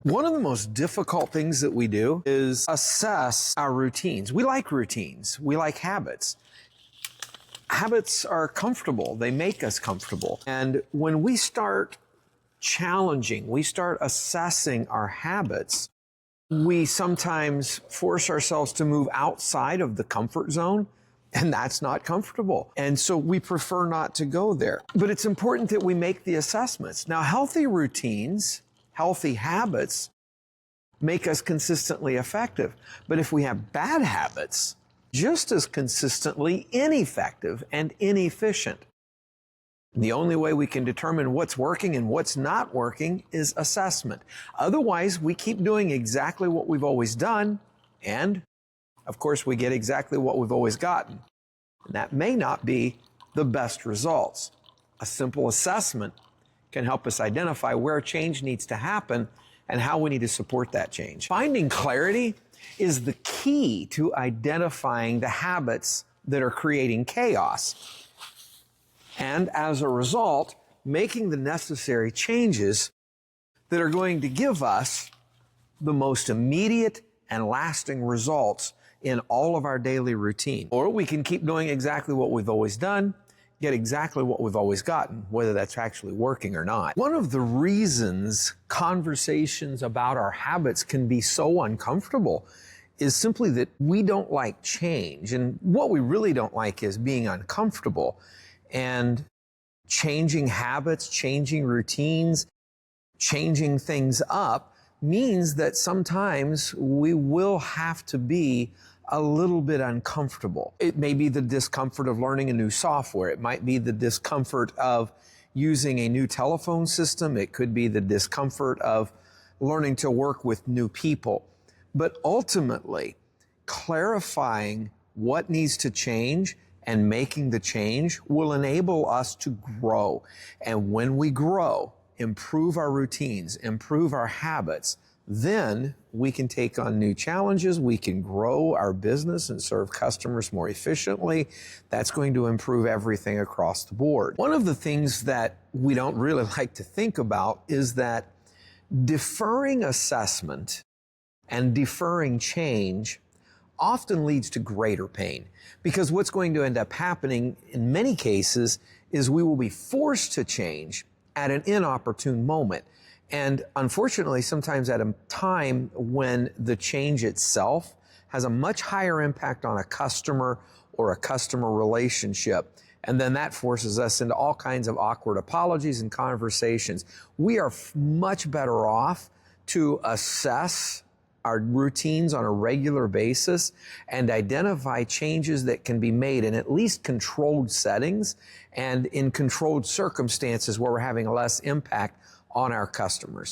One of the most difficult things that we do is assess our routines. We like routines. We like habits. Habits are comfortable. They make us comfortable. And when we start challenging, we start assessing our habits, we sometimes force ourselves to move outside of the comfort zone, and that's not comfortable. And so we prefer not to go there. But it's important that we make the assessments. Now, healthy routines, healthy habits make us consistently effective. But if we have bad habits, just as consistently ineffective and inefficient. The only way we can determine what's working and what's not working is assessment. Otherwise, we keep doing exactly what we've always done, and of course, we get exactly what we've always gotten. And that may not be the best results. A simple assessment can help us identify where change needs to happen and how we need to support that change. Finding clarity is the key to identifying the habits that are creating chaos. And as a result, making the necessary changes that are going to give us the most immediate and lasting results in all of our daily routine. Or we can keep doing exactly what we've always done, get exactly what we've always gotten, whether that's actually working or not. One of the reasons conversations about our habits can be so uncomfortable is simply that we don't like change. And what we really don't like is being uncomfortable. And changing habits, changing routines, changing things up means that sometimes we will have to be a little bit uncomfortable. It may be the discomfort of learning a new software. It might be the discomfort of using a new telephone system. It could be the discomfort of learning to work with new people. But ultimately, clarifying what needs to change and making the change will enable us to grow. And when we grow, improve our routines, improve our habits, then we can take on new challenges. We can grow our business and serve customers more efficiently. That's going to improve everything across the board. One of the things that we don't really like to think about is that deferring assessment and deferring change often leads to greater pain, because what's going to end up happening in many cases is we will be forced to change at an inopportune moment. And unfortunately, sometimes at a time when the change itself has a much higher impact on a customer or a customer relationship. And then that forces us into all kinds of awkward apologies and conversations. We are much better off to assess our routines on a regular basis and identify changes that can be made in at least controlled settings and in controlled circumstances where we're having less impact on our customers.